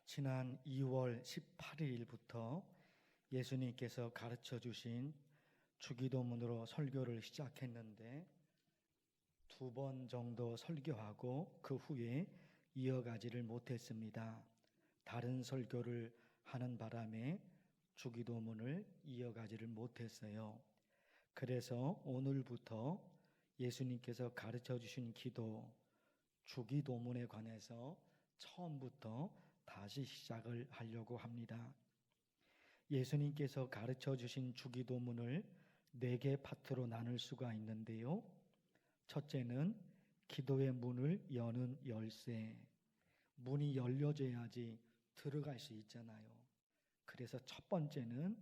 지난 2월 18일부터 예수님께서 가르쳐 주신 주기도문으로 설교를 시작했는데 2번 정도 설교하고 그 후에 이어가지를 못했습니다. 다른 설교를 하는 바람에 주기도문을 이어가지를 못했어요. 그래서 오늘부터 예수님께서 가르쳐 주신 기도, 주기도문에 관해서 처음부터 다시 시작을 하려고 합니다. 예수님께서 가르쳐 주신 주기도문을 4개 파트로 나눌 수가 있는데요. 첫째는 기도의 문을 여는 열쇠. 문이 열려져야지 들어갈 수 있잖아요. 그래서 첫 번째는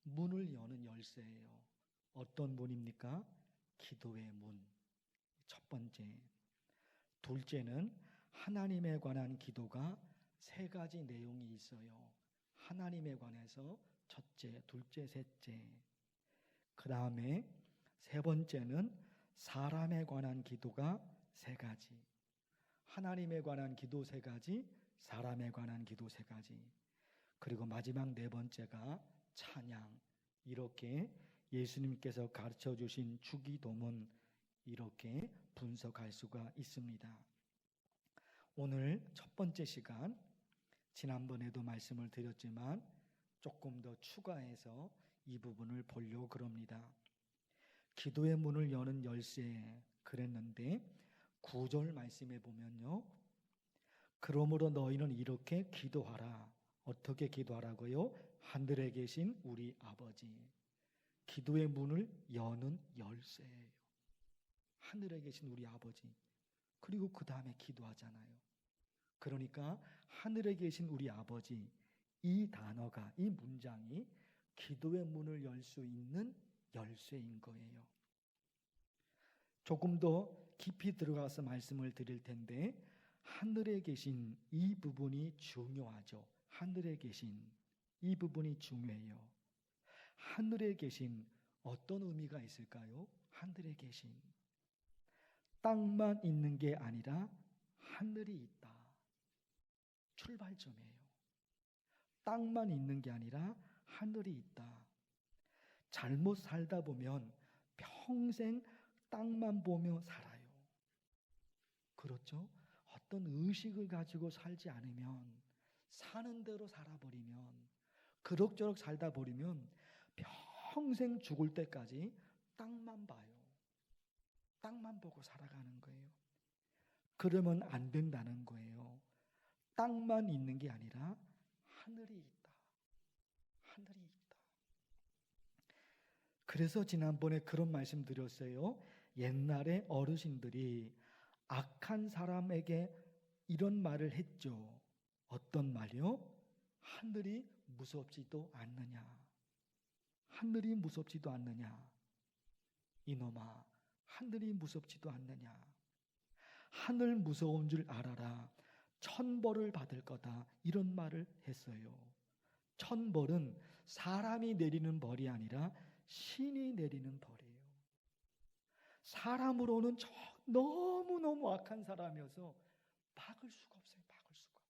문을 여는 열쇠예요. 어떤 문입니까? 기도의 문. 첫 번째. 둘째는 하나님에 관한 기도가 3가지 내용이 있어요. 하나님에 관해서 첫째, 둘째, 셋째. 그 다음에 3번째는 사람에 관한 기도가 3가지. 하나님에 관한 기도 3가지, 사람에 관한 기도 3가지. 그리고 마지막 4번째가 찬양. 이렇게 예수님께서 가르쳐 주신 주기도문 이렇게 분석할 수가 있습니다. 오늘 첫 번째 시간, 지난번에도 말씀을 드렸지만 조금 더 추가해서 이 부분을 보려고 그럽니다. 기도의 문을 여는 열쇠 그랬는데 9절 말씀에 보면요. 그러므로 너희는 이렇게 기도하라. 어떻게 기도하라고요? 하늘에 계신 우리 아버지. 기도의 문을 여는 열쇠예요. 하늘에 계신 우리 아버지. 그리고 그 다음에 기도하잖아요. 그러니까 하늘에 계신 우리 아버지, 이 단어가, 이 문장이 기도의 문을 열 수 있는 열쇠인 거예요. 조금 더 깊이 들어가서 말씀을 드릴 텐데 하늘에 계신 이 부분이 중요하죠. 하늘에 계신 이 부분이 중요해요. 하늘에 계신 어떤 의미가 있을까요? 하늘에 계신 땅만 있는 게 아니라 하늘이 있다. 출발점이에요. 땅만 있는 게 아니라 하늘이 있다. 잘못 살다 보면 평생 땅만 보며 살아요. 그렇죠? 어떤 의식을 가지고 살지 않으면, 사는 대로 살아버리면, 그럭저럭 살다 버리면 평생 죽을 때까지 땅만 봐요. 땅만 보고 살아가는 거예요. 그러면 안 된다는 거예요. 땅만 있는 게 아니라 하늘이 있다. 하늘이 있다. 그래서 지난번에 그런 말씀 드렸어요. 옛날에 어르신들이 악한 사람에게 이런 말을 했죠. 어떤 말이요? 하늘이 무섭지도 않느냐. 하늘이 무섭지도 않느냐. 이놈아, 하늘이 무섭지도 않느냐. 하늘 무서운 줄 알아라. 천벌을 받을 거다. 이런 말을 했어요. 천벌은 사람이 내리는 벌이 아니라 신이 내리는 벌이에요. 사람으로는 너무너무 악한 사람이어서 막을 수가 없어요. 막을 수가.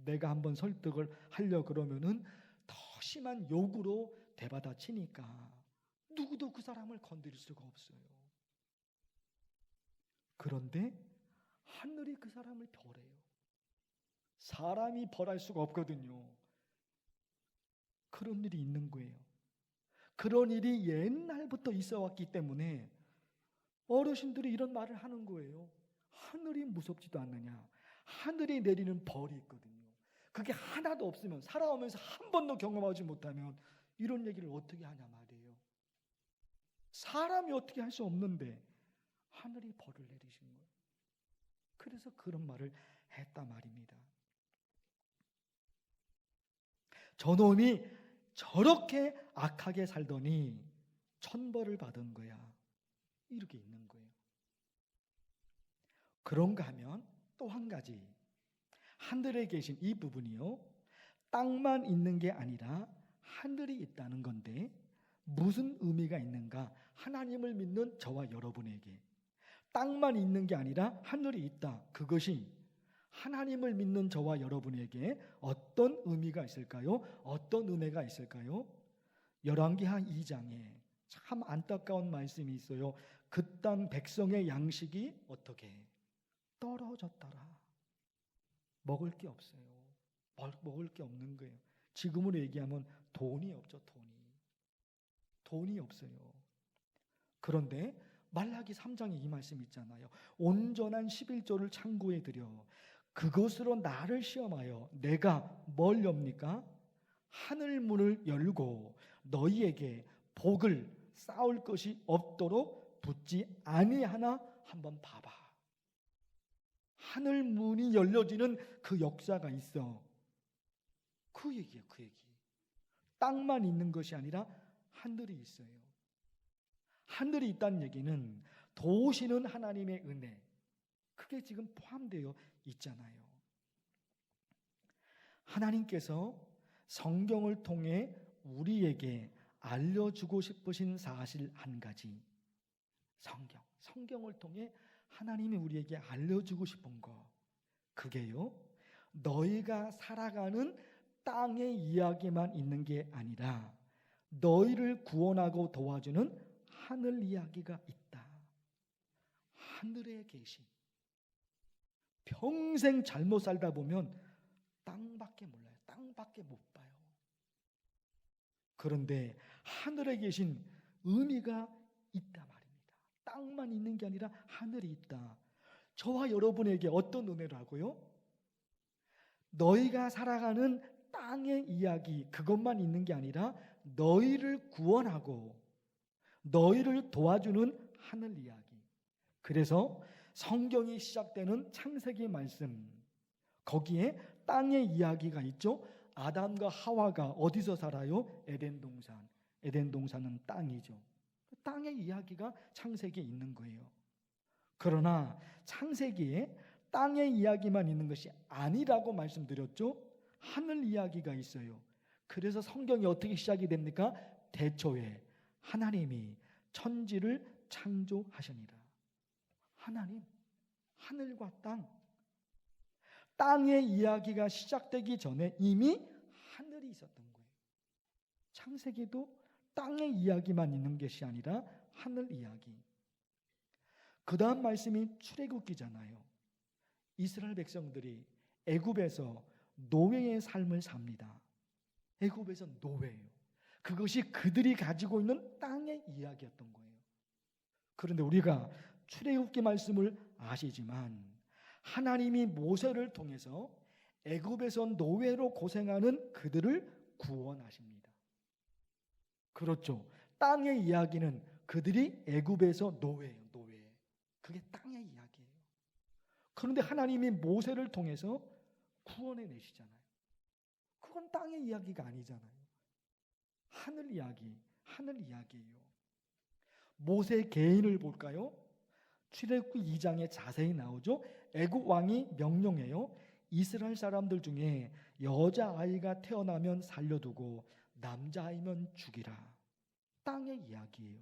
내가 한번 설득을 하려고 그러면은 더 심한 욕으로 대받아치니까 누구도 그 사람을 건드릴 수가 없어요. 그런데 하늘이 그 사람을 벌해요. 사람이 벌할 수가 없거든요. 그런 일이 있는 거예요. 그런 일이 옛날부터 있어 왔기 때문에 어르신들이 이런 말을 하는 거예요. 하늘이 무섭지도 않느냐. 하늘이 내리는 벌이 있거든요. 그게 하나도 없으면, 살아오면서 한 번도 경험하지 못하면 이런 얘기를 어떻게 하냐 말이에요. 사람이 어떻게 할 수 없는데 하늘이 벌을 내리신 거예요. 그래서 그런 말을 했단 말입니다. 저놈이 저렇게 악하게 살더니 천벌을 받은 거야. 이렇게 있는 거예요. 그런가 하면 또 한 가지, 하늘에 계신 이 부분이요, 땅만 있는 게 아니라 하늘이 있다는 건데 무슨 의미가 있는가? 하나님을 믿는 저와 여러분에게 땅만 있는 게 아니라 하늘이 있다. 그것이 하나님을 믿는 저와 여러분에게 어떤 의미가 있을까요? 어떤 은혜가 있을까요? 열왕기하 2장에 참 안타까운 말씀이 있어요. 그 땅 백성의 양식이 어떻게 떨어졌더라. 먹을 게 없어요. 먹을 게 없는 거예요. 지금으로 얘기하면 돈이 없죠. 돈이 없어요. 그런데 말라기 3장에 이 말씀 있잖아요. 온전한 11조를 창고에 들여 그것으로 나를 시험하여 내가 뭘 엽니까? 하늘 문을 열고 너희에게 복을 쌓을 것이 없도록 붙지 아니하나 한번 봐봐. 하늘 문이 열려지는 그 역사가 있어. 그 얘기예요. 그 얘기. 땅만 있는 것이 아니라 하늘이 있어요. 하늘이 있다는 얘기는 도우시는 하나님의 은혜, 그게 지금 포함되어 있잖아요. 하나님께서 성경을 통해 우리에게 알려주고 싶으신 사실 한 가지, 성경을 통해 하나님이 우리에게 알려주고 싶은 거, 그게요, 너희가 살아가는 땅의 이야기만 있는 게 아니라 너희를 구원하고 도와주는 하늘 이야기가 있다. 하늘에 계신, 평생 잘못 살다 보면 땅밖에 몰라요. 땅밖에 못 봐요. 그런데 하늘에 계신 의미가 있다 말입니다. 땅만 있는 게 아니라 하늘이 있다. 저와 여러분에게 어떤 은혜라고요? 너희가 살아가는 땅의 이야기, 그것만 있는 게 아니라 너희를 구원하고 너희를 도와주는 하늘 이야기. 그래서 성경이 시작되는 창세기 말씀, 거기에 땅의 이야기가 있죠. 아담과 하와가 어디서 살아요? 에덴 동산. 에덴 동산은 땅이죠. 땅의 이야기가 창세기에 있는 거예요. 그러나 창세기에 땅의 이야기만 있는 것이 아니라고 말씀드렸죠. 하늘 이야기가 있어요. 그래서 성경이 어떻게 시작이 됩니까? 대초에 하나님이 천지를 창조하시니라. 하나님, 하늘과 땅의 이야기가 시작되기 전에 이미 하늘이 있었던 거예요. 창세기도 땅의 이야기만 있는 것이 아니라 하늘 이야기. 그 다음 말씀이 출애굽기잖아요. 이스라엘 백성들이 애굽에서 노예의 삶을 삽니다. 애굽에서 노예예요. 그것이 그들이 가지고 있는 땅의 이야기였던 거예요. 그런데 우리가 출애굽기 말씀을 아시지만 하나님이 모세를 통해서 애굽에서 노예로 고생하는 그들을 구원하십니다. 그렇죠. 땅의 이야기는 그들이 애굽에서 노예예요. 노예. 그게 땅의 이야기예요. 그런데 하나님이 모세를 통해서 구원해 내시잖아요. 그건 땅의 이야기가 아니잖아요. 하늘 이야기예요. 모세 개인을 볼까요? 출애굽기 2장에 자세히 나오죠. 애굽 왕이 명령해요. 이스라엘 사람들 중에 여자아이가 태어나면 살려두고 남자아이면 죽이라. 땅의 이야기예요.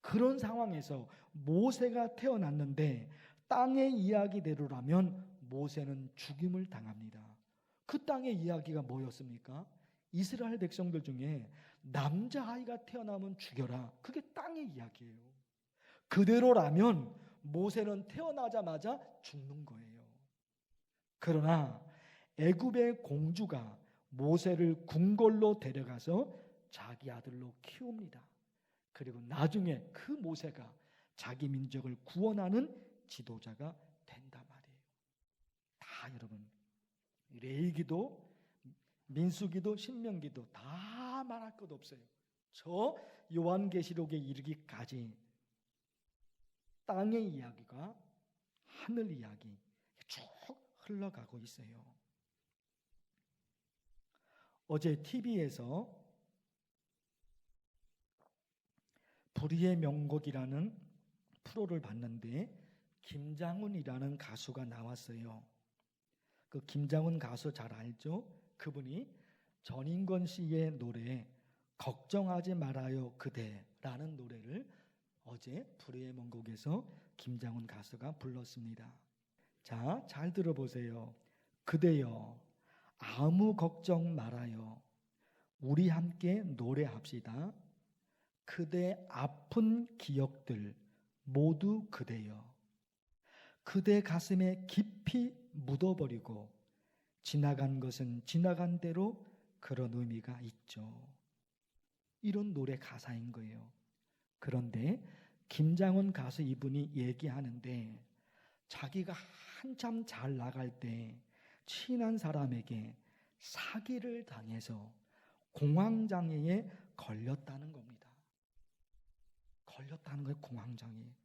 그런 상황에서 모세가 태어났는데 땅의 이야기대로라면 모세는 죽임을 당합니다. 그 땅의 이야기가 뭐였습니까? 이스라엘 백성들 중에 남자아이가 태어나면 죽여라. 그게 땅의 이야기예요. 그대로라면 모세는 태어나자마자 죽는 거예요. 그러나 애굽의 공주가 모세를 궁궐로 데려가서 자기 아들로 키웁니다. 그리고 나중에 그 모세가 자기 민족을 구원하는 지도자가 된단 말이에요. 다 여러분, 레위기도 민수기도 신명기도 다 말할 것 없어요. 저 요한계시록에 이르기까지 땅의 이야기가 하늘 이야기 쭉 흘러가고 있어요. 어제 TV에서 불의의 명곡이라는 프로를 봤는데 김장훈이라는 가수가 나왔어요. 그 김장훈 가수 잘 알죠? 그분이 전인권 씨의 노래 걱정하지 말아요 그대라는 노래를 어제 불의의 명곡에서 김장훈 가수가 불렀습니다. 자, 잘 들어보세요. 그대여 아무 걱정 말아요. 우리 함께 노래합시다. 그대 아픈 기억들 모두 그대여. 그대 가슴에 깊이 묻어버리고 지나간 것은 지나간 대로 그런 의미가 있죠. 이런 노래 가사인 거예요. 그런데 김장훈 가수 이분이 얘기하는데 자기가 한참 잘 나갈 때 친한 사람에게 사기를 당해서 공황장애에 걸렸다는 겁니다. 걸렸다는 거예요, 공황장애.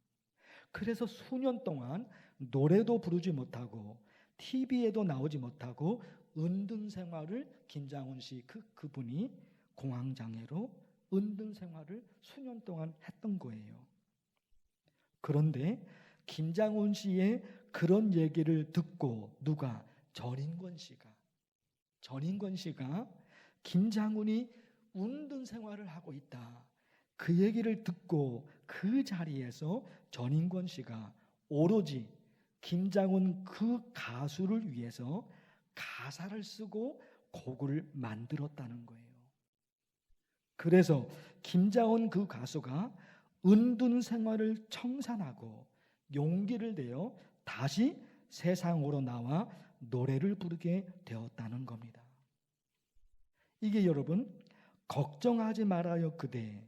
그래서 수년 동안 노래도 부르지 못하고 TV에도 나오지 못하고 은둔 생활을 김장훈 씨 그분이 공황장애로 은둔 생활을 수년 동안 했던 거예요. 그런데 김장훈 씨의 그런 얘기를 듣고 누가? 전인권 씨가 김장훈이 은둔 생활을 하고 있다. 그 얘기를 듣고 그 자리에서 전인권 씨가 오로지 김장훈 그 가수를 위해서 가사를 쓰고 곡을 만들었다는 거예요. 그래서 김장훈 그 가수가 은둔 생활을 청산하고 용기를 내어 다시 세상으로 나와 노래를 부르게 되었다는 겁니다. 이게 여러분 걱정하지 말아요 그대,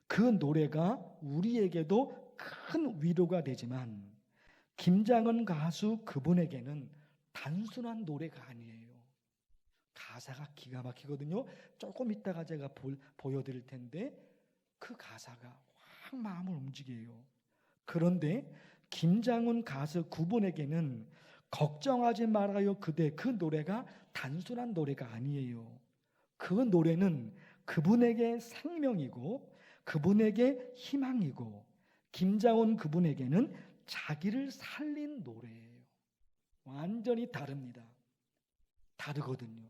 그 노래가 우리에게도 큰 위로가 되지만 김장훈 가수 그분에게는 단순한 노래가 아니에요. 가사가 기가 막히거든요. 조금 이따가 제가 보여드릴 텐데 그 가사가 확 마음을 움직여요. 그런데 김장훈 가수 그분에게는 걱정하지 말아요 그대, 그 노래가 단순한 노래가 아니에요. 그 노래는 그분에게 생명이고 그분에게 희망이고 김장훈 그분에게는 자기를 살린 노래예요. 완전히 다릅니다. 다르거든요.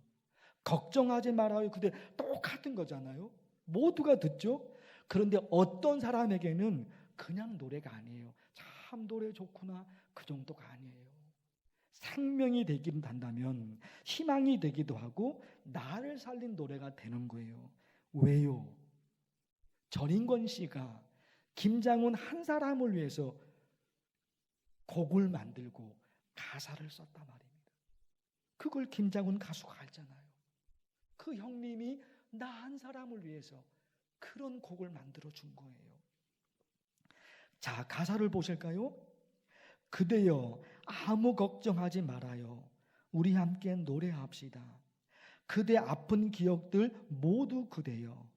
걱정하지 말아요 그대 똑같은 거잖아요. 모두가 듣죠. 그런데 어떤 사람에게는 그냥 노래가 아니에요. 참 노래 좋구나 그 정도가 아니에요. 생명이 되기는 한다면 희망이 되기도 하고 나를 살린 노래가 되는 거예요. 왜요? 전인권 씨가 김장훈 한 사람을 위해서 곡을 만들고 가사를 썼단 말입니다. 그걸 김장훈 가수가 알잖아요. 그 형님이 나 한 사람을 위해서 그런 곡을 만들어 준 거예요. 자, 가사를 보실까요? 그대여 아무 걱정하지 말아요. 우리 함께 노래합시다. 그대 아픈 기억들 모두 그대여.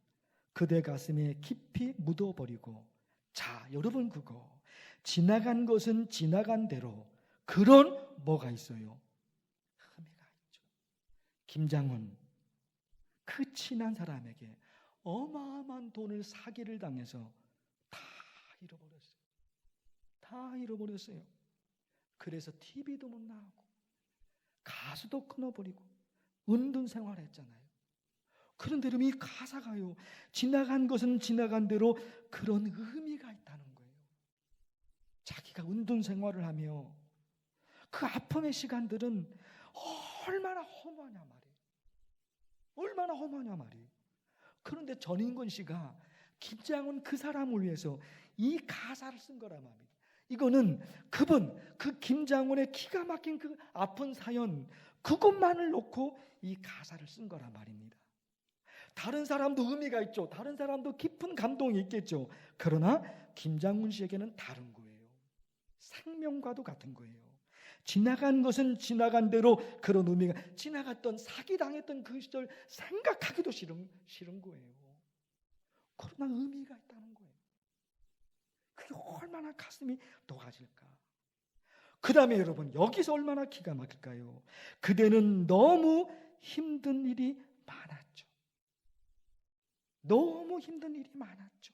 그대 가슴에 깊이 묻어버리고. 자, 여러분 그거 지나간 것은 지나간 대로 그런 뭐가 있어요? 의미가 있죠. 김장훈 그 친한 사람에게 어마어마한 돈을 사기를 당해서 다 잃어버렸어요. 다 잃어버렸어요. 그래서 TV도 못 나오고 가수도 끊어버리고 은둔 생활했잖아요. 그런데 여러분 이 가사가요, 지나간 것은 지나간 대로 그런 의미가 있다는 거예요. 자기가 은둔 생활을 하며 그 아픔의 시간들은 얼마나 험하냐 말이에요. 얼마나 험하냐 말이에요. 그런데 전인권 씨가 김장훈 그 사람을 위해서 이 가사를 쓴 거란 말입니다. 이거는 그 김장훈의 기가 막힌 그 아픈 사연 그것만을 놓고 이 가사를 쓴 거란 말입니다. 다른 사람도 의미가 있죠. 다른 사람도 깊은 감동이 있겠죠. 그러나 김장훈 씨에게는 다른 거예요. 생명과도 같은 거예요. 지나간 것은 지나간 대로 그런 의미가, 지나갔던 사기당했던 그 시절 생각하기도 싫은 거예요. 그러나 의미가 있다는 거예요. 그게 얼마나 가슴이 녹아질까. 그 다음에 여러분 여기서 얼마나 기가 막힐까요? 그대는 너무 힘든 일이 많았죠. 너무 힘든 일이 많았죠.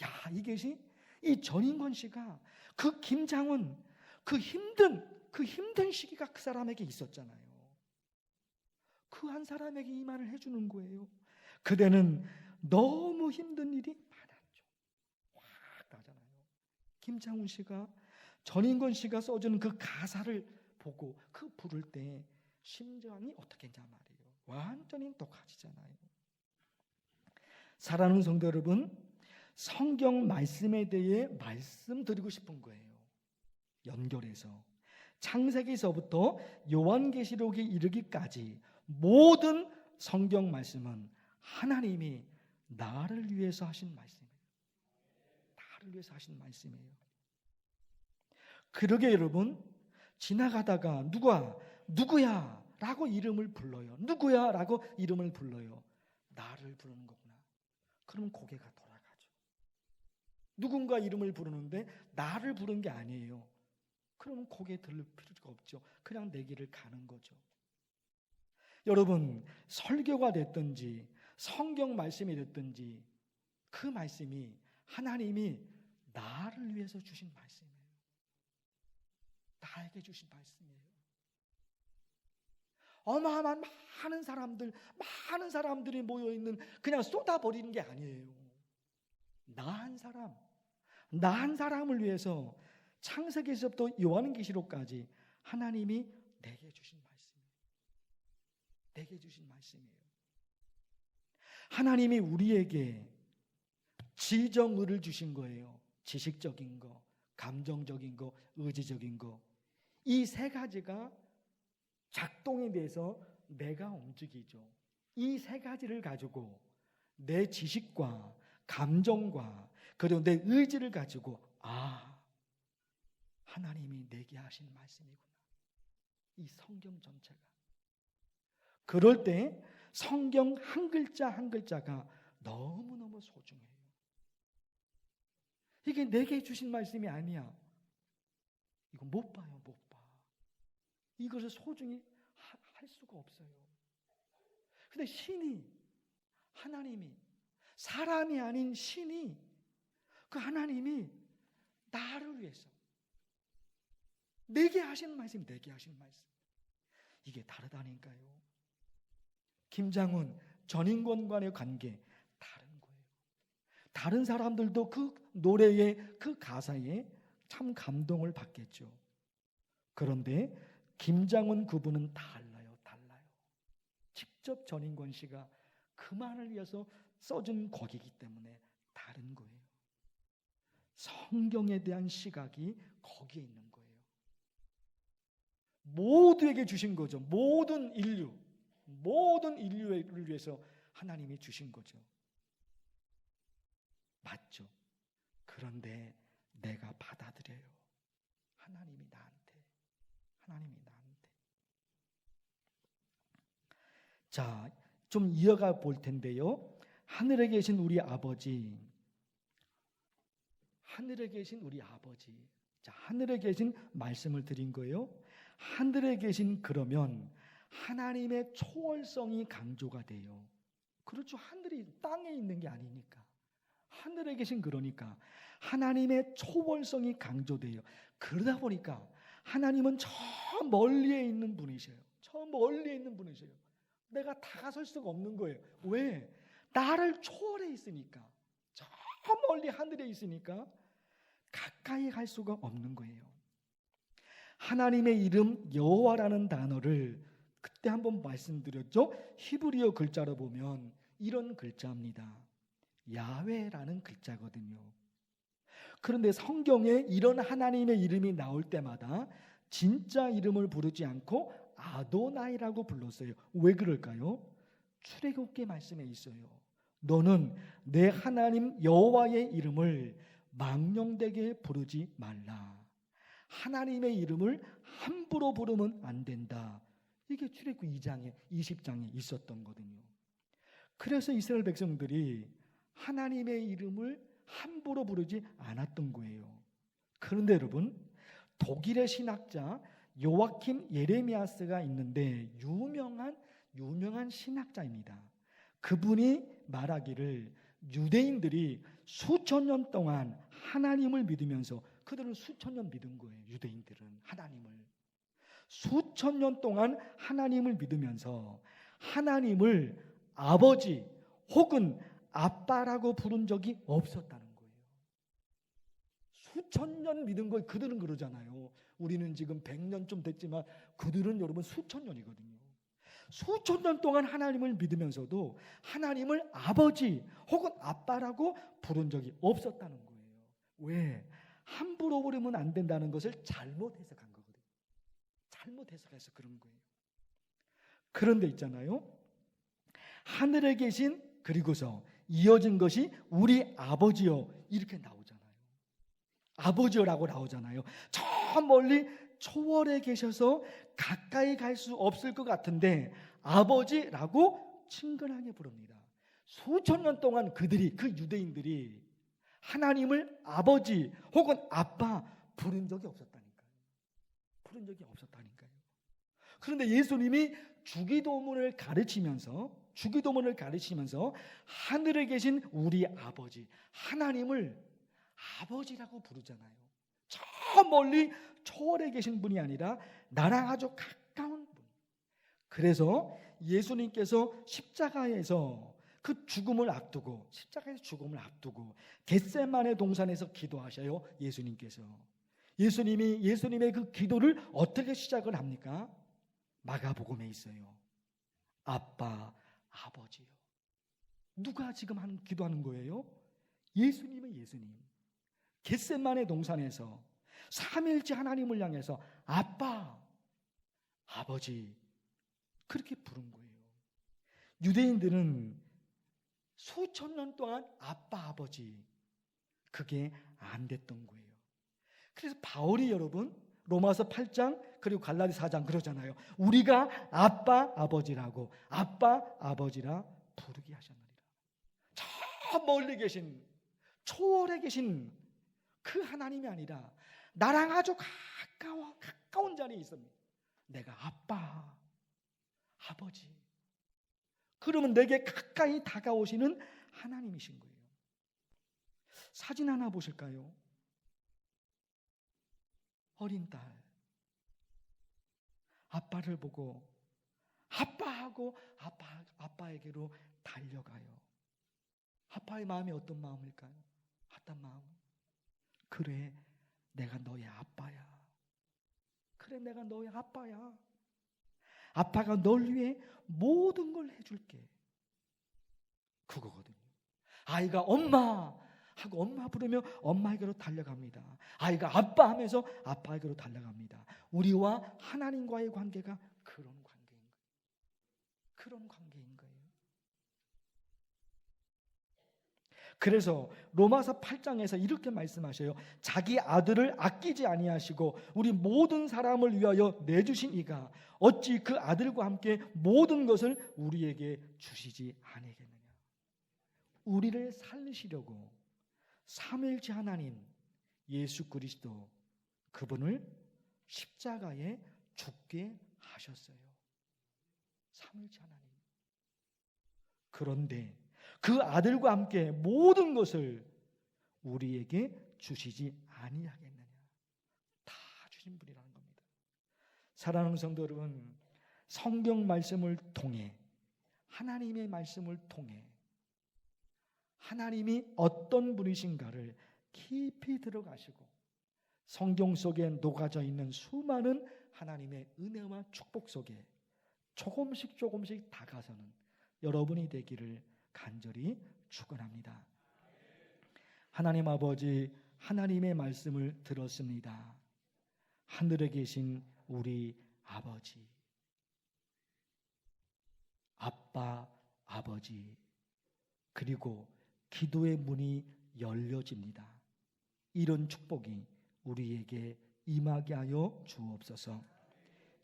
야, 이것이 이 전인권 씨가 그 김장훈 그 힘든 시기가 그 사람에게 있었잖아요. 그 한 사람에게 이 말을 해주는 거예요. 그대는 너무 힘든 일이 많았죠. 확 나잖아요. 김장훈 씨가 전인권 씨가 써주는 그 가사를 보고 그 부를 때 심정이 어떻겠냐 말이에요. 완전히 똑같이잖아요. 사랑하는 성도 여러분, 성경 말씀에 대해 말씀드리고 싶은 거예요. 연결해서 창세기서부터 요한계시록에 이르기까지 모든 성경 말씀은 하나님이 나를 위해서 하신 말씀이에요. 나를 위해서 하신 말씀이에요. 그러게 여러분, 지나가다가 누구야 라고 이름을 불러요. 누구야 라고 이름을 불러요. 나를 부르는 거구나. 그러면 고개가 돌아가죠. 누군가 이름을 부르는데 나를 부른 게 아니에요. 그러면 고개 들을 필요가 없죠. 그냥 내 길을 가는 거죠. 여러분, 설교가 됐든지 성경 말씀이 됐든지 그 말씀이 하나님이 나를 위해서 주신 말씀이에요. 나에게 주신 말씀이에요. 어마어마한 많은 사람들이 모여있는 그냥 쏟아버리는 게 아니에요. 나 한 사람을 위해서 창세기에서부터 요한계시록까지 하나님이 내게 주신 말씀이에요. 내게 주신 말씀이에요. 하나님이 우리에게 지정의를 주신 거예요. 지식적인 거, 감정적인 거, 의지적인 거. 이 세 가지가 작동에 대해서 내가 움직이죠. 이 세 가지를 가지고 내 지식과 감정과 그리고 내 의지를 가지고 하나님이 내게 하신 말씀이구나. 이 성경 전체가. 그럴 때 성경 한 글자 한 글자가 너무너무 소중해요. 이게 내게 주신 말씀이 아니야. 이거 못 봐요, 못 봐. 이것을 소중히 할 수가 없어요. 근데 하나님이, 사람이 아닌 신이, 그 하나님이 나를 위해서 내게 하신 말씀. 이게 다르다니까요. 김장훈, 전인권과의 관계 다른 거예요. 다른 사람들도 그 노래의 그 가사에 참 감동을 받겠죠. 그런데 김장훈 그분은 달라요. 직접 전인권 씨가 그만을 위해서 써준 곡이기 때문에 다른 거예요. 성경에 대한 시각이 거기에 있는 거예요. 모두에게 주신 거죠. 모든 인류를 위해서 하나님이 주신 거죠. 맞죠? 그런데 내가 받아들여요. 하나님이 나한테. 자, 좀 이어가 볼 텐데요. 하늘에 계신 우리 아버지. 자, 하늘에 계신 말씀을 드린 거예요. 하늘에 계신 그러면 하나님의 초월성이 강조가 돼요. 그렇죠. 하늘이 땅에 있는 게 아니니까. 하늘에 계신 그러니까 하나님의 초월성이 강조돼요. 그러다 보니까 하나님은 저 멀리에 있는 분이셔요. 내가 다가설 수가 없는 거예요. 왜? 나를 초월해 있으니까. 저 멀리 하늘에 있으니까 가까이 갈 수가 없는 거예요. 하나님의 이름 여호와라는 단어를 그때 한번 말씀드렸죠. 히브리어 글자로 보면 이런 글자입니다. 야훼라는 글자거든요. 그런데 성경에 이런 하나님의 이름이 나올 때마다 진짜 이름을 부르지 않고 아도나이라고 불렀어요. 왜 그럴까요? 출애굽기 말씀에 있어요. 너는 내 하나님 여호와의 이름을 망령되게 부르지 말라. 하나님의 이름을 함부로 부르면 안 된다. 이게 출애굽기 2장에 20장에 있었던 거거든요. 그래서 이스라엘 백성들이 하나님의 이름을 함부로 부르지 않았던 거예요. 그런데 여러분, 독일의 신학자 요아킴 예레미야스가 있는데 유명한 신학자입니다. 그분이 말하기를 유대인들이 수천 년 동안 하나님을 믿으면서 그들은 수천 년 믿은 거예요. 유대인들은 하나님을 수천 년 동안 하나님을 믿으면서 하나님을 아버지 혹은 아빠라고 부른 적이 없었다는 거예요. 수천 년 믿은 거 그들은 그러잖아요. 우리는 지금 100년 좀 됐지만 그들은 여러분 수천 년이거든요. 수천 년 동안 하나님을 믿으면서도 하나님을 아버지 혹은 아빠라고 부른 적이 없었다는 거예요. 왜? 함부로 부르면 안 된다는 것을 잘못 해석한 거거든요. 잘못 해석해서 그런 거예요. 그런데 있잖아요. 하늘에 계신 그리고서 이어진 것이 우리 아버지요 이렇게 나오잖아요. 아버지요라고 나오잖아요. 저 멀리 초월에 계셔서 가까이 갈 수 없을 것 같은데 아버지라고 친근하게 부릅니다. 수천 년 동안 그들이 그 유대인들이 하나님을 아버지 혹은 아빠 부른 적이 없었다니까요. 부른 적이 없었다니까요. 그런데 예수님이 주기도문을 가르치면서 하늘에 계신 우리 아버지 하나님을 아버지라고 부르잖아요. 저 멀리 초월에 계신 분이 아니라 나랑 아주 가까운 분. 그래서 예수님께서 십자가에서 죽음을 앞두고 겟세마네 동산에서 기도하셔요. 예수님의 그 기도를 어떻게 시작을 합니까? 마가복음에 있어요. 아빠, 아버지요. 누가 지금 기도하는 거예요? 예수님. 겟세마네 동산에서 삼일째 하나님을 향해서 아빠, 아버지 그렇게 부른 거예요. 유대인들은 수천 년 동안 아빠, 아버지 그게 안 됐던 거예요. 그래서 바울이 여러분 로마서 8장 그리고 갈라디 4장 그러잖아요. 우리가 아빠, 아버지라 부르게 하셨느니라. 저 멀리 계신 초월에 계신 그 하나님이 아니라 나랑 아주 가까운 자리에 있습니다. 내가 아빠, 아버지. 그러면 내게 가까이 다가오시는 하나님이신 거예요. 사진 하나 보실까요? 어린 딸. 아빠를 보고 아빠하고 아빠에게로 달려가요. 아빠의 마음이 어떤 마음일까요? 어떤 마음? 그래, 내가 너의 아빠야. 그래, 내가 너의 아빠야. 아빠가 널 위해 모든 걸 해줄게. 그거거든요. 아이가 엄마 하고 엄마 부르며 엄마에게로 달려갑니다. 아이가 아빠 하면서 아빠에게로 달려갑니다. 우리와 하나님과의 관계가 그런 관계인 거예요. 그런 관계인 거예요. 그래서 로마서 8장에서 이렇게 말씀하셔요. 자기 아들을 아끼지 아니하시고 우리 모든 사람을 위하여 내주신 이가 어찌 그 아들과 함께 모든 것을 우리에게 주시지 아니겠느냐. 우리를 살리시려고 삼위일체 하나님 예수 그리스도 그분을 십자가에 죽게 하셨어요. 삼위일체 하나님. 그런데 그 아들과 함께 모든 것을 우리에게 주시지 아니하겠느냐. 다 주신 분이라는 겁니다. 사랑하는 성도 여러분, 성경 말씀을 통해 하나님의 말씀을 통해 하나님이 어떤 분이신가를 깊이 들어가시고 성경 속에 녹아져 있는 수많은 하나님의 은혜와 축복 속에 조금씩 다가서는 여러분이 되기를 간절히 축원합니다. 하나님 아버지, 하나님의 말씀을 들었습니다. 하늘에 계신 우리 아버지, 아빠, 아버지, 그리고 기도의 문이 열려집니다. 이런 축복이 우리에게 임하게 하여 주옵소서.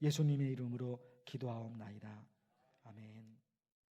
예수님의 이름으로 기도하옵나이다. 아멘.